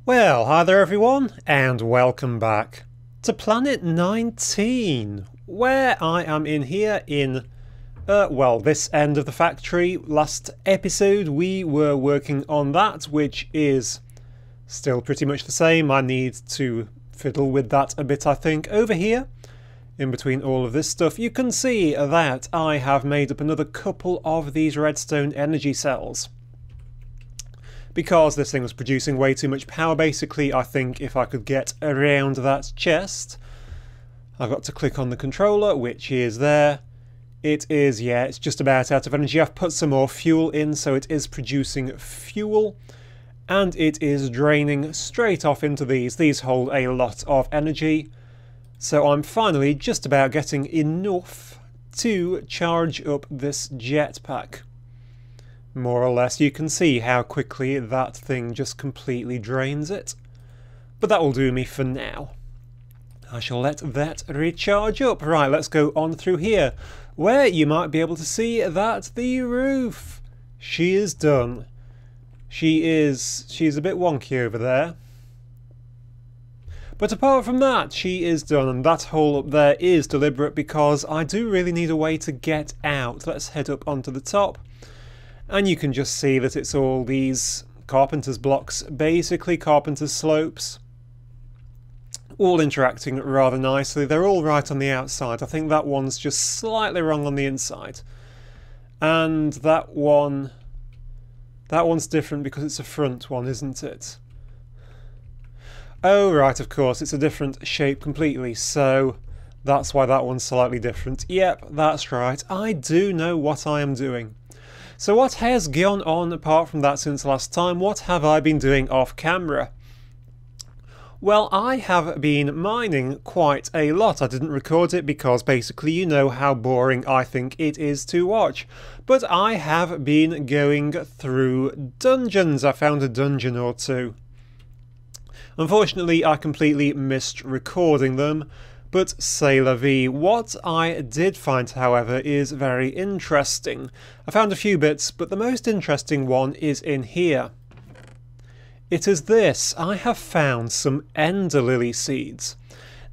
Well, hi there everyone, and welcome back to Planet 19, where I am in here in, this end of the factory. Last episode we were working on that, which is still pretty much the same. I need to fiddle with that a bit, I think. Over here, in between all of this stuff, you can see that I have made up another couple of these redstone energy cells. Because this thing was producing way too much power, basically. I think if I could get around that chest, I've got to click on the controller, which is there. It is, yeah, it's just about out of energy. I've put some more fuel in, so it is producing fuel. And it is draining straight off into these. These hold a lot of energy. So I'm finally just about getting enough to charge up this jetpack. More or less, you can see how quickly that thing just completely drains it. But that will do me for now. I shall let that recharge up. Right, let's go on through here, where you might be able to see that the roof, she is done. She's a bit wonky over there. But apart from that, she is done, and that hole up there is deliberate because I do really need a way to get out. Let's head up onto the top. And you can just see that it's all these carpenter's blocks, basically carpenter's slopes, all interacting rather nicely. They're all right on the outside. I think that one's just slightly wrong on the inside. And that one's different because it's a front one, isn't it? Oh right, of course, it's a different shape completely, so that's why that one's slightly different. Yep, that's right. I do know what I am doing. So what has gone on apart from that since last time? What have I been doing off camera? Well, I have been mining quite a lot. I didn't record it because basically you know how boring I think it is to watch. But I have been going through dungeons. I found a dungeon or two. Unfortunately, I completely missed recording them. But c'est la vie. What I did find, however, is very interesting. I found a few bits, but the most interesting one is in here. It is this. I have found some ender lily seeds.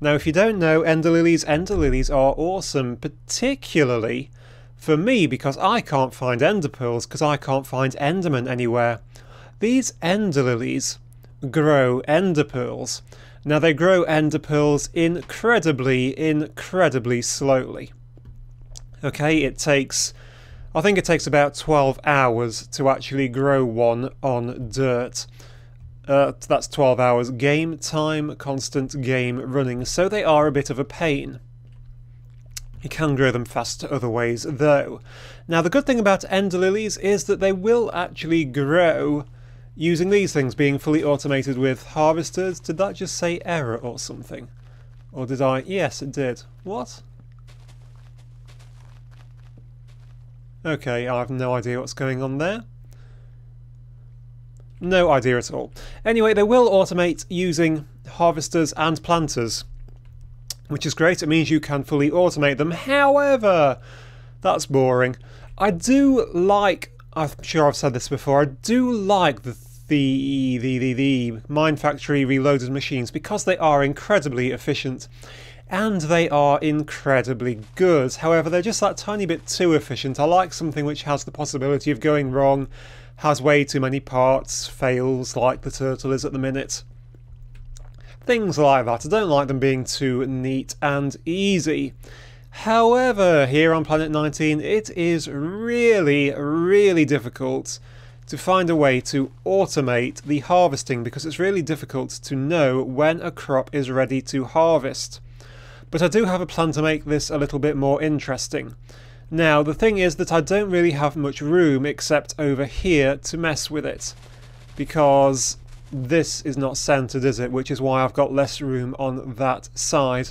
Now, if you don't know, ender lilies are awesome, particularly for me, because I can't find ender pearls, because I can't find endermen anywhere. These ender lilies grow ender pearls. Now they grow ender pearls incredibly slowly. Okay, I think it takes about 12 hours to actually grow one on dirt. That's 12 hours game time, constant game running, so they are a bit of a pain. You can grow them faster other ways though. Now the good thing about ender lilies is that they will actually grow using these things being fully automated with harvesters. Did that just say error or something? Or did I? Yes, it did. What? Okay, I have no idea what's going on there. No idea at all. Anyway, they will automate using harvesters and planters, which is great. It means you can fully automate them. However, that's boring. I do like, I'm sure I've said this before, I do like the Mine Factory reloaded machines because they are incredibly efficient and they are incredibly good. However, they're just that tiny bit too efficient. I like something which has the possibility of going wrong, has way too many parts, fails like the turtle is at the minute. Things like that. I don't like them being too neat and easy. However, here on Planet 19, it is really difficult to find a way to automate the harvesting because it's really difficult to know when a crop is ready to harvest. But I do have a plan to make this a little bit more interesting. Now, the thing is that I don't really have much room except over here to mess with it, because this is not centered, is it? Which is why I've got less room on that side.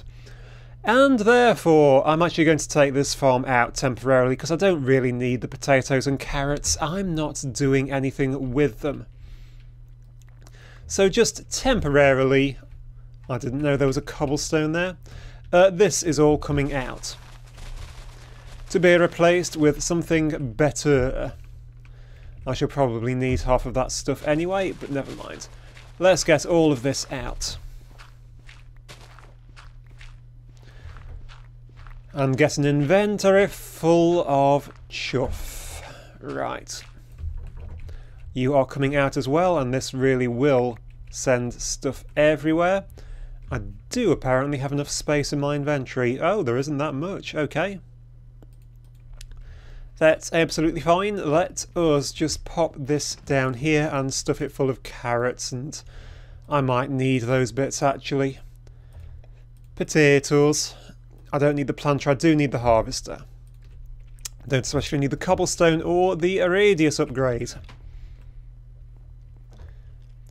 And therefore, I'm actually going to take this farm out temporarily because I don't really need the potatoes and carrots. I'm not doing anything with them. So just temporarily, I didn't know there was a cobblestone there, this is all coming out to be replaced with something better. I should probably need half of that stuff anyway, but never mind. let's get all of this out. And get an inventory full of chuff. Right. You are coming out as well, and this really will send stuff everywhere. I do apparently have enough space in my inventory. Oh, there isn't that much. Okay. That's absolutely fine. Let us just pop this down here and stuff it full of carrots, and I might need those bits actually. Potatoes. I don't need the planter, I do need the harvester. I don't especially need the cobblestone or the radius upgrade.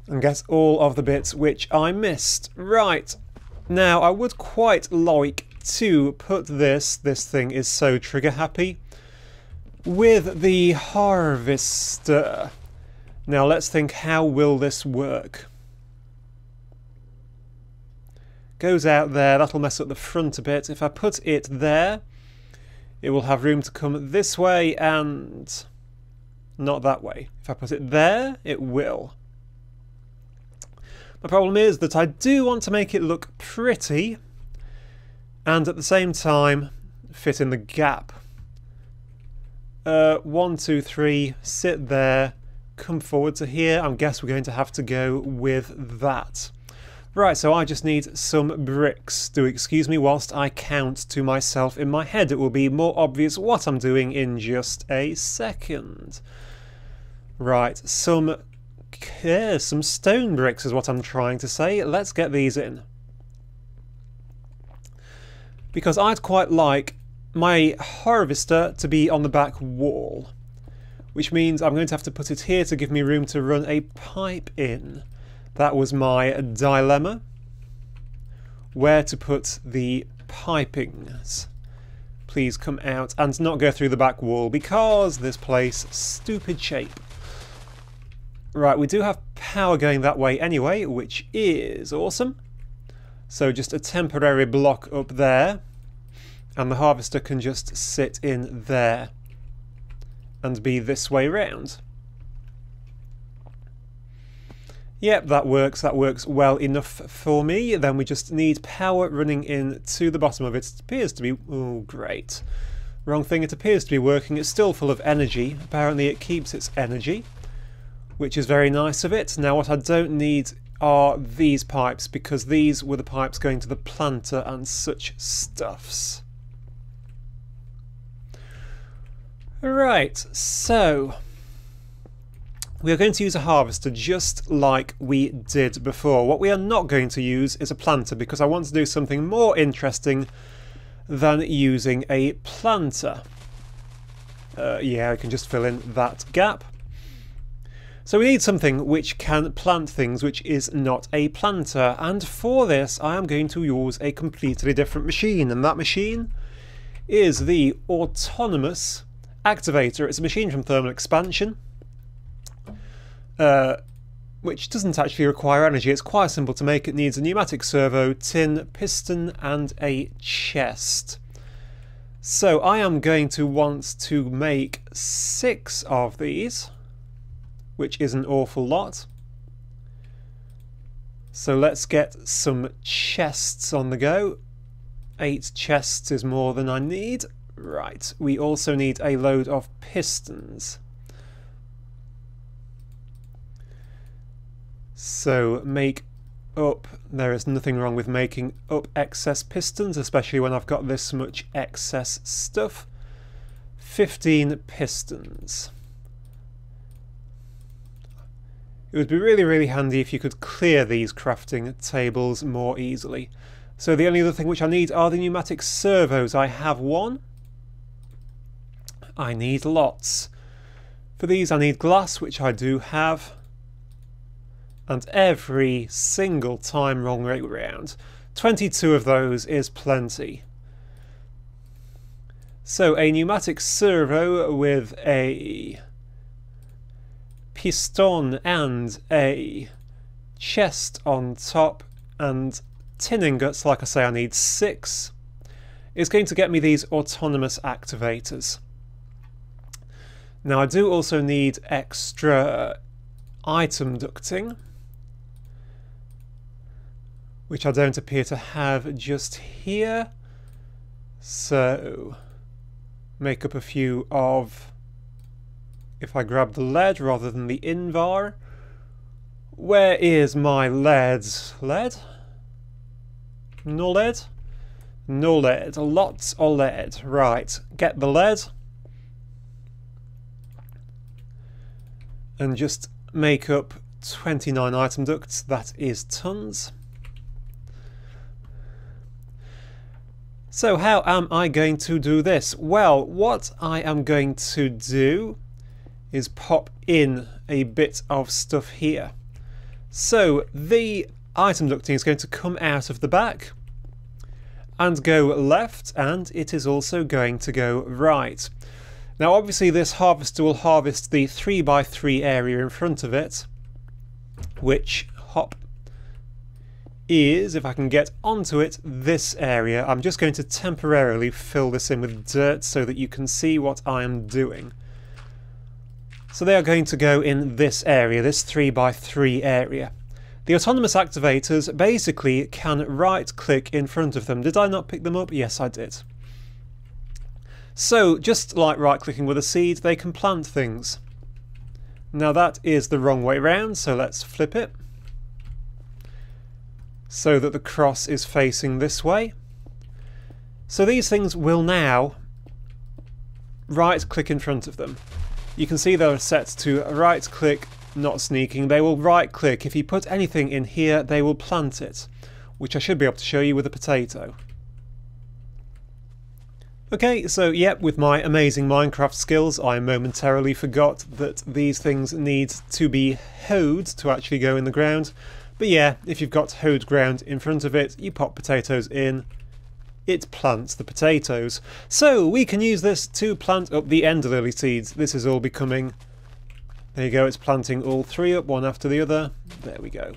And get all of the bits which I missed. Right, now I would quite like to put this thing is so trigger happy, with the harvester. Now let's think, how will this work? Goes out there, that'll mess up the front a bit. If I put it there, it will have room to come this way and not that way. If I put it there, it will. My problem is that I do want to make it look pretty and at the same time fit in the gap. 1, 2, 3, sit there, come forward to here. I guess we're going to have to go with that. Right, so I just need some bricks. Do excuse me whilst I count to myself in my head. It will be more obvious what I'm doing in just a second. Right, some stone bricks is what I'm trying to say. Let's get these in. Because I'd quite like my harvester to be on the back wall, which means I'm going to have to put it here to give me room to run a pipe in. That was my dilemma. Where to put the pipings. Please come out and not go through the back wall because this place stupid shape. Right, we do have power going that way anyway, which is awesome. So just a temporary block up there, and the harvester can just sit in there and be this way round. Yep, that works well enough for me. Then we just need power running in to the bottom of it. It appears to be... oh, great. Wrong thing, it appears to be working. It's still full of energy. Apparently it keeps its energy, which is very nice of it. Now what I don't need are these pipes, because these were the pipes going to the planter and such stuffs. Right, so we are going to use a harvester just like we did before. What we are not going to use is a planter, because I want to do something more interesting than using a planter. Yeah, I can just fill in that gap. So we need something which can plant things, which is not a planter. And for this, I am going to use a completely different machine. And that machine is the autonomous activator. It's a machine from Thermal Expansion, which doesn't actually require energy. It's quite simple to make. It needs a pneumatic servo, tin, piston, and a chest. So I am going to want to make 6 of these, which is an awful lot. So let's get some chests on the go. 8 chests is more than I need. Right, we also need a load of pistons. So make up, there is nothing wrong with making up excess pistons, especially when I've got this much excess stuff. 15 pistons. It would be really handy if you could clear these crafting tables more easily. So the only other thing which I need are the pneumatic servos. I have 1. I need lots. For these I need glass, which I do have. And every single time wrong way round. 22 of those is plenty. So a pneumatic servo with a piston and a chest on top and tin ingots, like I say I need 6, is going to get me these autonomous activators. Now I do also need extra item ducting, which I don't appear to have just here. So make up a few of, if I grab the lead rather than the invar. Where is my lead? Lead? No lead? No lead. Lots of lead. Right, get the lead. And just make up 29 item ducts. That is tons. So how am I going to do this? Well, what I am going to do is pop in a bit of stuff here. So the item ducting is going to come out of the back and go left, and it is also going to go right. Now obviously this harvester will harvest the 3x3 area in front of it, which hop is, if I can get onto it, this area. I'm just going to temporarily fill this in with dirt so that you can see what I am doing. So they are going to go in this area, this 3x3 area. The autonomous activators basically can right click in front of them. Did I not pick them up? Yes, I did. So just like right clicking with a seed, they can plant things. Now that is the wrong way round, so let's flip it so that the cross is facing this way. So these things will now right click in front of them. You can see they're set to right click, not sneaking. They will right click. If you put anything in here, they will plant it, which I should be able to show you with a potato. Okay, so yep, with my amazing Minecraft skills, I momentarily forgot that these things need to be hoed to actually go in the ground. But yeah, if you've got hoed ground in front of it, you pop potatoes in, it plants the potatoes. So we can use this to plant up the ender lily seeds. This is all becoming, there you go, it's planting all three up, one after the other. There we go.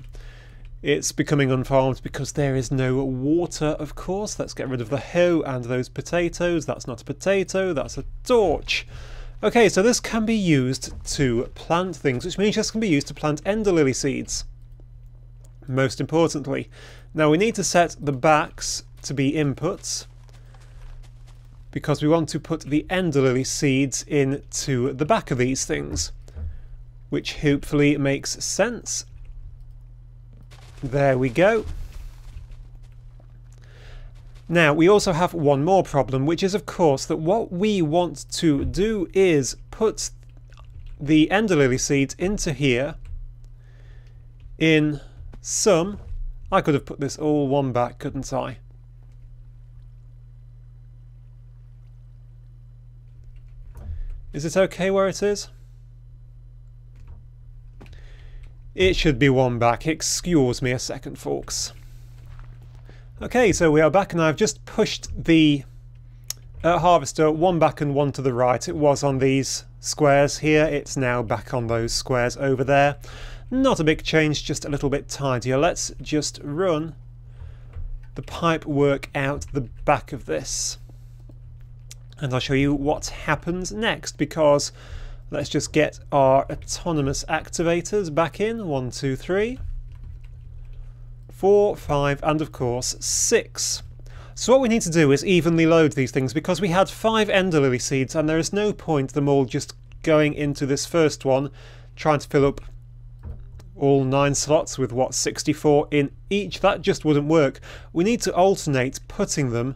It's becoming unfarmed because there is no water, of course. Let's get rid of the hoe and those potatoes. That's not a potato, that's a torch. Okay, so this can be used to plant things, which means this can be used to plant ender lily seeds. Most importantly. Now we need to set the backs to be inputs because we want to put the ender lily seeds into the back of these things, which hopefully makes sense. There we go. Now we also have one more problem, which is of course that what we want to do is put the ender lily seeds into here in some, I could have put this all one back, couldn't I? Is it okay where it is? It should be one back. Excuse me a second, folks. Okay, so we are back and I've just pushed the harvester one back and one to the right. It was on these squares here. It's now back on those squares over there. Not a big change, just a little bit tidier. Let's just run the pipe work out the back of this. And I'll show you what happens next, because let's just get our autonomous activators back in. 1, 2, 3, 4, 5, and of course 6. So what we need to do is evenly load these things, because we had 5 ender lily seeds and there is no point them all just going into this first one, trying to fill up all 9 slots with what, 64 in each. That just wouldn't work. We need to alternate putting them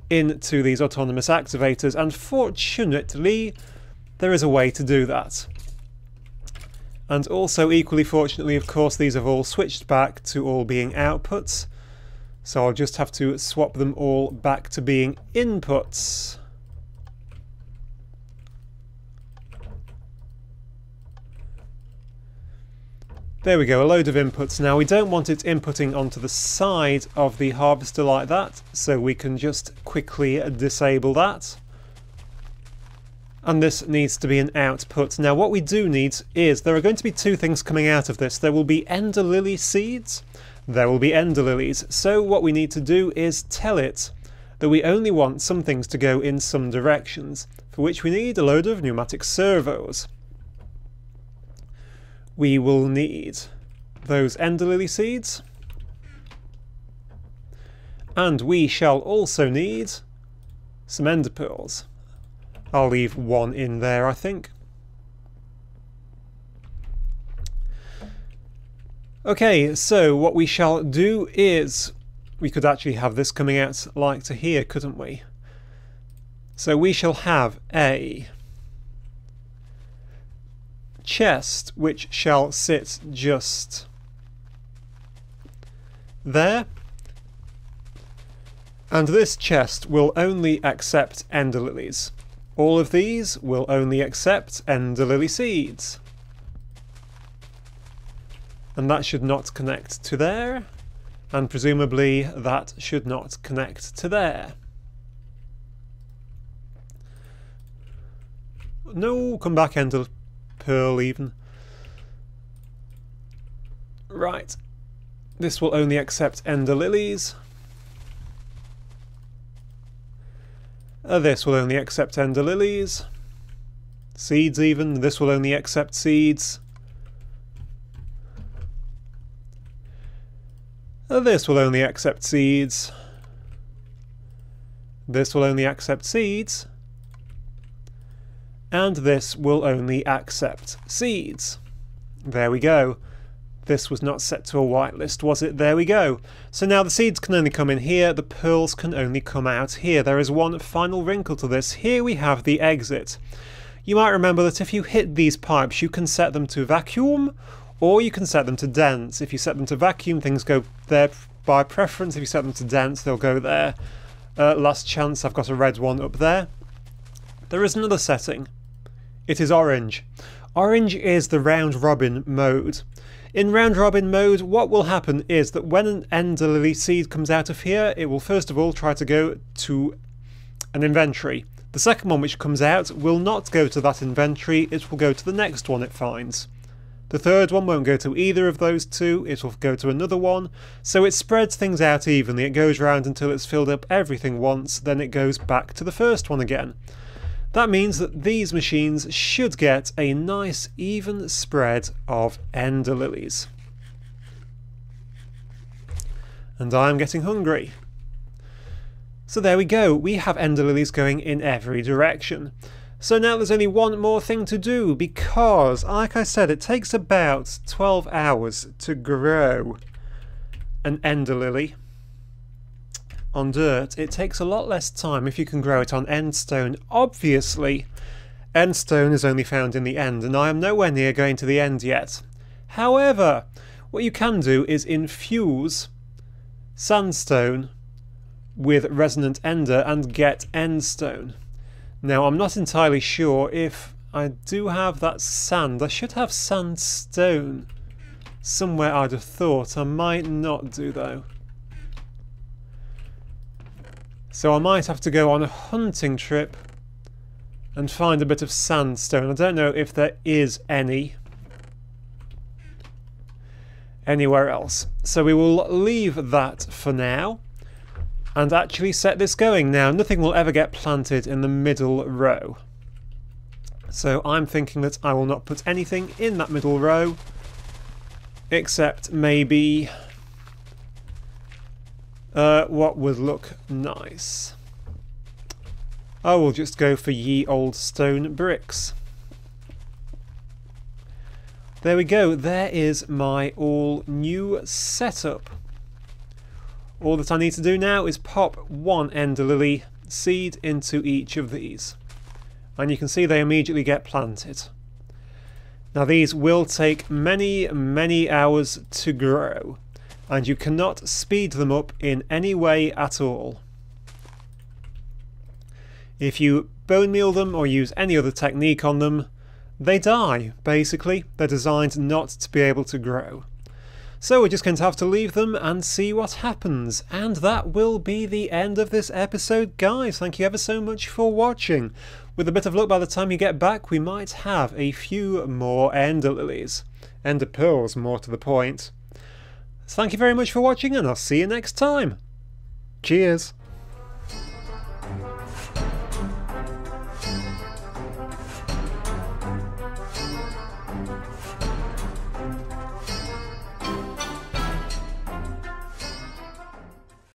into these autonomous activators, and fortunately there is a way to do that. And also equally fortunately, of course, these have all switched back to all being outputs, so I'll just have to swap them all back to being inputs. There we go, a load of inputs. Now we don't want it inputting onto the side of the harvester like that, so we can just quickly disable that. And this needs to be an output. Now what we do need is, there are going to be 2 things coming out of this. There will be ender lily seeds, there will be ender lilies. So what we need to do is tell it that we only want some things to go in some directions, for which we need a load of pneumatic servos. We will need those ender lily seeds, And we shall also need some ender pearls. I'll leave one in there, I think. Okay, so what we shall do is, we could actually have this coming out like to here, couldn't we? So we shall have a chest which shall sit just there. And this chest will only accept ender lilies. All of these will only accept ender lily seeds. And that should not connect to there. And presumably that should not connect to there. No, come back, ender pearl even. Right. This will only accept ender lilies. This will only accept ender lilies. Seeds even. This will only accept seeds. This will only accept seeds. This will only accept seeds. And this will only accept seeds. There we go. This was not set to a whitelist, was it? There we go. So now the seeds can only come in here, the pearls can only come out here. There is one final wrinkle to this. Here we have the exit. You might remember that if you hit these pipes, you can set them to vacuum, or you can set them to dense. If you set them to vacuum, things go there by preference. If you set them to dense, they'll go there. Last chance, I've got a red one up there. There is another setting. It is orange. Orange is the round robin mode. In round robin mode, what will happen is that when an ender lily seed comes out of here, it will first of all try to go to an inventory. The second one which comes out will not go to that inventory, it will go to the next one it finds. The third one won't go to either of those two, it will go to another one, so it spreads things out evenly. It goes round until it's filled up everything once, then it goes back to the first one again. That means that these machines should get a nice even spread of ender lilies. And I'm getting hungry. So there we go, we have ender lilies going in every direction. So now there's only one more thing to do, because, like I said, it takes about 12 hours to grow an ender lily. On dirt, it takes a lot less time if you can grow it on endstone. Obviously, endstone is only found in the end, and I am nowhere near going to the end yet. However, what you can do is infuse sandstone with resonant ender and get endstone. Now, I'm not entirely sure if I do have that sand. I should have sandstone somewhere, I'd have thought. I might not do, though. So I might have to go on a hunting trip and find a bit of sandstone. I don't know if there is any anywhere else. So we will leave that for now and actually set this going. Now, nothing will ever get planted in the middle row. So I'm thinking that I will not put anything in that middle row except maybe what would look nice. I will just go for ye old stone bricks. There we go, there is my all new setup. All that I need to do now is pop one ender lily seed into each of these. And you can see they immediately get planted. Now these will take many hours to grow, and you cannot speed them up in any way at all. If you bone meal them or use any other technique on them, they die, basically. They're designed not to be able to grow. So we're just going to have to leave them and see what happens. And that will be the end of this episode, guys. Thank you ever so much for watching. With a bit of luck, by the time you get back, we might have a few more ender lilies. Ender pearls, more to the point. So thank you very much for watching, and I'll see you next time. Cheers!